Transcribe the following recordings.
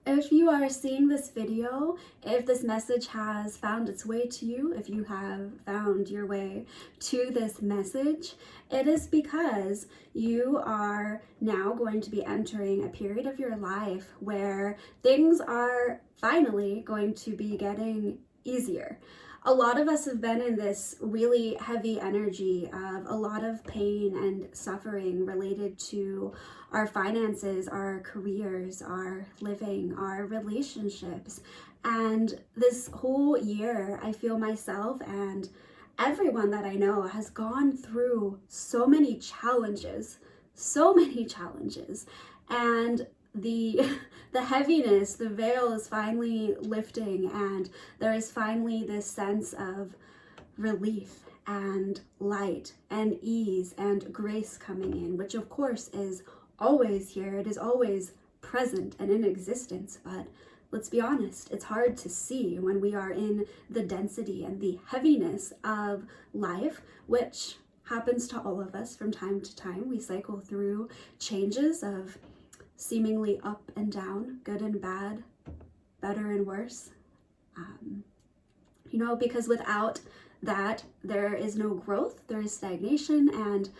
If you are seeing this video, if this message has found its way to you, if you have found your way to this message, it is because you are now going to be entering a period of your life where things are finally going to be getting easier. A lot of us have been in this really heavy energy of a lot of pain and suffering related to our finances, our careers, our living, our relationships. And this whole year, I feel myself and everyone that I know has gone through so many challenges, so many challenges. And the the heaviness, the veil is finally lifting, and there is finally this sense of relief and light and ease and grace coming in, which of course is always here. It is always present and in existence, but let's be honest, it's hard to see when we are in the density and the heaviness of life, which happens to all of us from time to time. We cycle through changes of seemingly up and down, good and bad, better and worse. Because without that, there is no growth, there is stagnation, and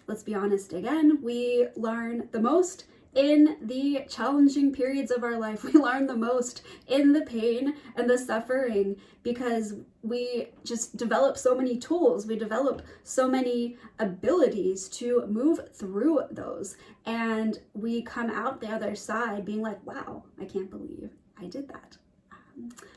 let's be honest again, we learn the most in the challenging periods of our life. We learn the most in the pain and the suffering because we just develop so many tools. We develop so many abilities to move through those. And we come out the other side being like, wow, I can't believe I did that.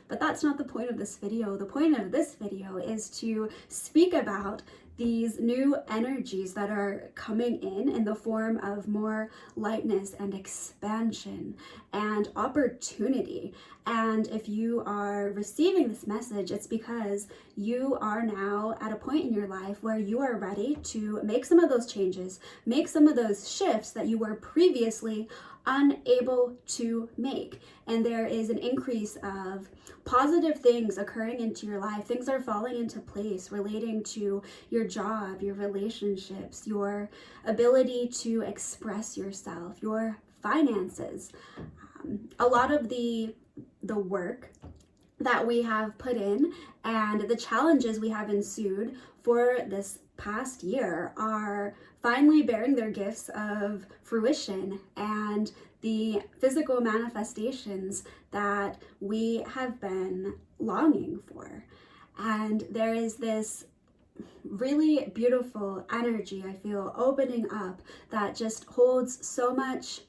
But that's not the point of this video. The point of this video is to speak about these new energies that are coming in the form of more lightness and expansion and opportunity. And if you are receiving this message, it's because you are now at a point in your life where you are ready to make some of those changes, make some of those shifts that you were previously unable to make. And there is an increase of positive things occurring into your life. Things are falling into place relating to your job, your relationships, your ability to express yourself, your finances. A lot of the work that we have put in and the challenges we have ensued for this past year are finally bearing their gifts of fruition and the physical manifestations that we have been longing for. And there is this really beautiful energy, I feel, opening up that just holds so much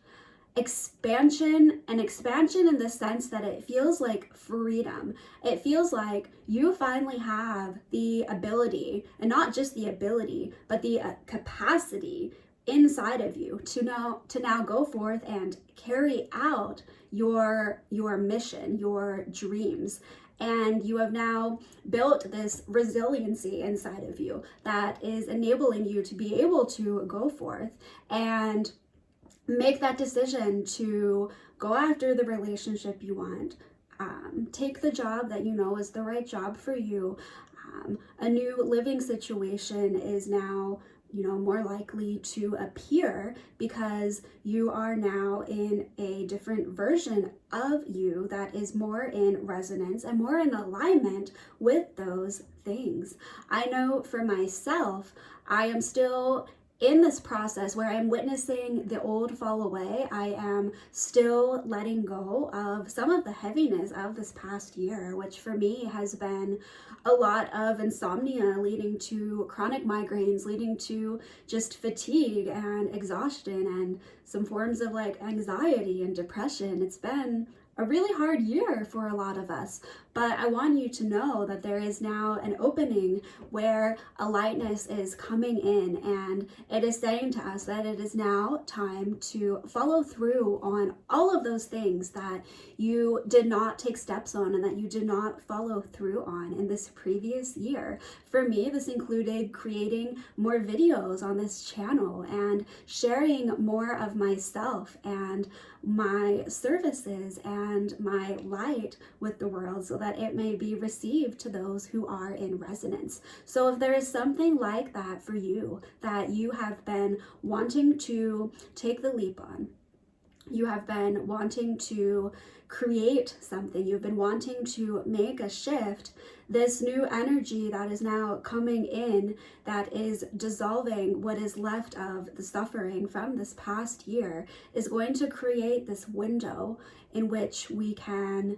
expansion in the sense that it feels like freedom. It feels like you finally have the ability, and not just the ability, but the capacity inside of you to now go forth and carry out your mission, your dreams. And you have now built this resiliency inside of you that is enabling you to be able to go forth and make that decision to go after the relationship you want. Take the job that you know is the right job for you. A new living situation is now more likely to appear because you are now in a different version of you that is more in resonance and more in alignment with those things. I know for myself, I am still in this process where I'm witnessing the old fall away. I am still letting go of some of the heaviness of this past year, which for me has been a lot of insomnia leading to chronic migraines, leading to just fatigue and exhaustion and some forms of anxiety and depression. It's been a really hard year for a lot of us, but I want you to know that there is now an opening where a lightness is coming in, and it is saying to us that it is now time to follow through on all of those things that you did not take steps on and that you did not follow through on in this previous year. For me, this included creating more videos on this channel and sharing more of myself and my services and my light with the world so that it may be received to those who are in resonance. So if there is something like that for you that you have been wanting to take the leap on, You have been wanting to create something. You've been wanting to make a shift. This new energy that is now coming in, that is dissolving what is left of the suffering from this past year, is going to create this window in which we can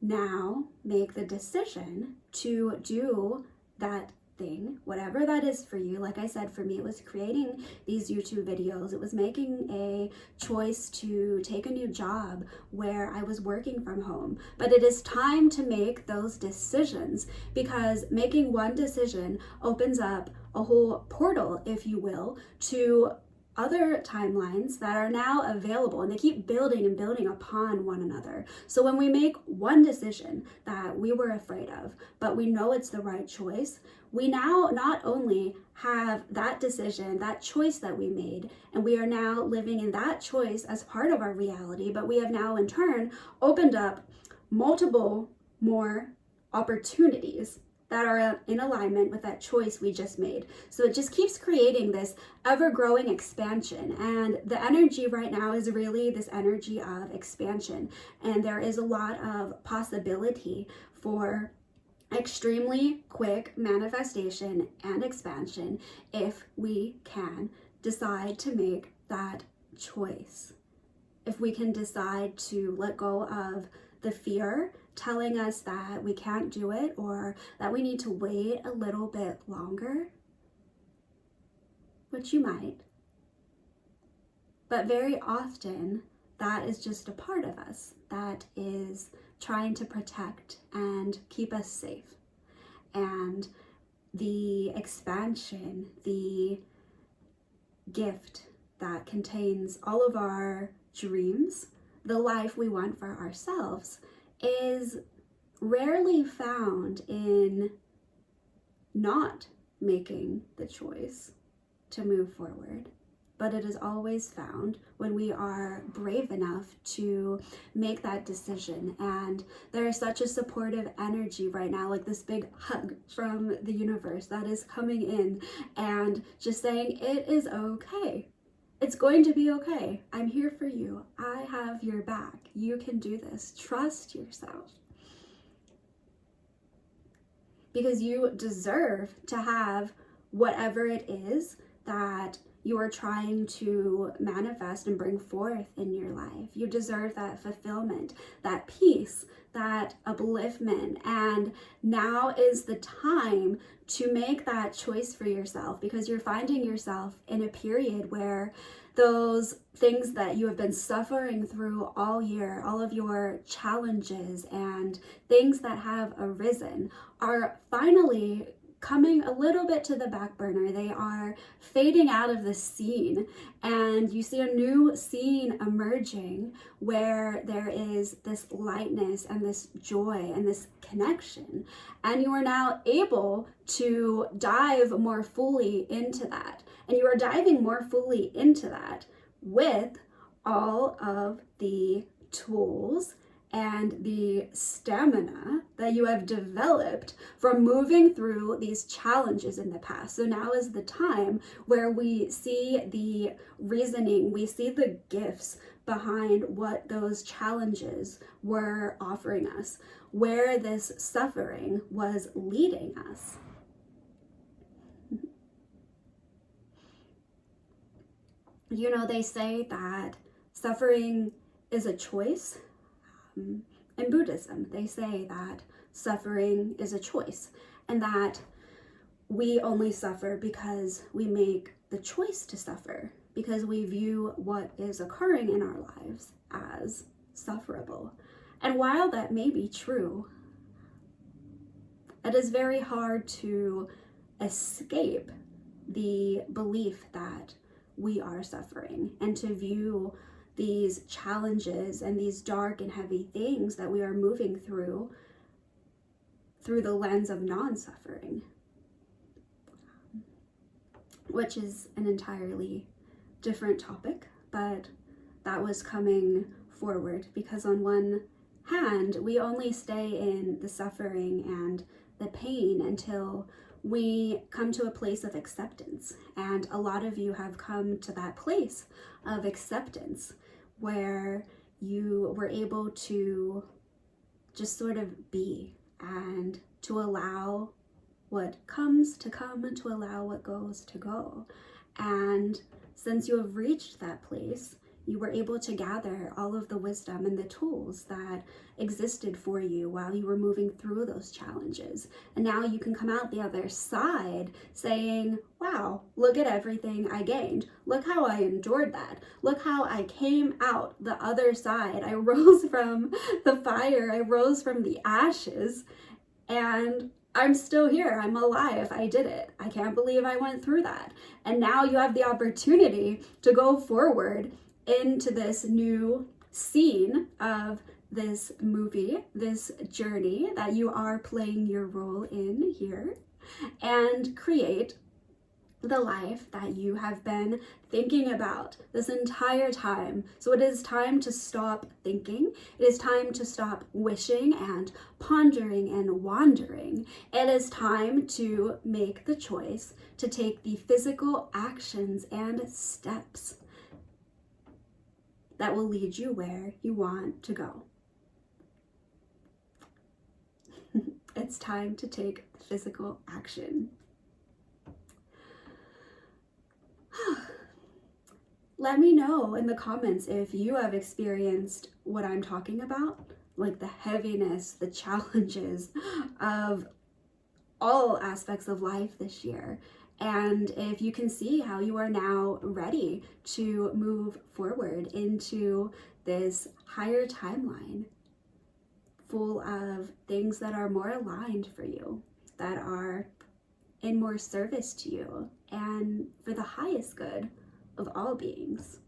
now make the decision to do that thing, whatever that is for you. Like I said, for me, it was creating these YouTube videos. It was making a choice to take a new job where I was working from home. But it is time to make those decisions, because making one decision opens up a whole portal, if you will, to other timelines that are now available, and they keep building and building upon one another. So when we make one decision that we were afraid of, but we know it's the right choice, we now not only have that decision, that choice that we made, and we are now living in that choice as part of our reality, but we have now in turn opened up multiple more opportunities that are in alignment with that choice we just made. So it just keeps creating this ever-growing expansion. And the energy right now is really this energy of expansion. And there is a lot of possibility for extremely quick manifestation and expansion if we can decide to make that choice. If we can decide to let go of the fear telling us that we can't do it, or that we need to wait a little bit longer, which you might. But very often, that is just a part of us that is trying to protect and keep us safe. And the expansion, the gift that contains all of our dreams, the life we want for ourselves, is rarely found in not making the choice to move forward, but it is always found when we are brave enough to make that decision. And there is such a supportive energy right now, like this big hug from the universe that is coming in and just saying, it is okay. It's going to be okay. I'm here for you. I have your back. You can do this. Trust yourself. Because you deserve to have whatever it is that you are trying to manifest and bring forth in your life. You deserve that fulfillment, that peace, that upliftment. And now is the time to make that choice for yourself, because you're finding yourself in a period where those things that you have been suffering through all year, all of your challenges and things that have arisen, are finally coming a little bit to the back burner. They are fading out of the scene, and you see a new scene emerging where there is this lightness and this joy and this connection, and you are now able to dive more fully into that. And you are diving more fully into that with all of the tools and the stamina that you have developed from moving through these challenges in the past. So now is the time where we see the reasoning, we see the gifts behind what those challenges were offering us, where this suffering was leading us. You know, they say that suffering is a choice. In Buddhism, they say that suffering is a choice, and that we only suffer because we make the choice to suffer, because we view what is occurring in our lives as sufferable. And while that may be true, it is very hard to escape the belief that we are suffering, and to view these challenges and these dark and heavy things that we are moving through the lens of non-suffering, which is an entirely different topic, but that was coming forward because on one hand, we only stay in the suffering and the pain until we come to a place of acceptance. And a lot of you have come to that place of acceptance where you were able to just sort of be and to allow what comes to come and to allow what goes to go. And since you have reached that place, you were able to gather all of the wisdom and the tools that existed for you while you were moving through those challenges. And now you can come out the other side saying, wow, look at everything I gained. Look how I endured that. Look how I came out the other side. I rose from the fire. I rose from the ashes, and I'm still here. I'm alive. I did it. I can't believe I went through that. And now you have the opportunity to go forward into this new scene of this movie, this journey that you are playing your role in here, and create the life that you have been thinking about this entire time. So it is time to stop thinking. It is time to stop wishing and pondering and wandering. It is time to make the choice to take the physical actions and steps that will lead you where you want to go. It's time to take physical action. Let me know in the comments if you have experienced what I'm talking about, like the heaviness, the challenges of all aspects of life this year. And if you can see how you are now ready to move forward into this higher timeline full of things that are more aligned for you, that are in more service to you and for the highest good of all beings.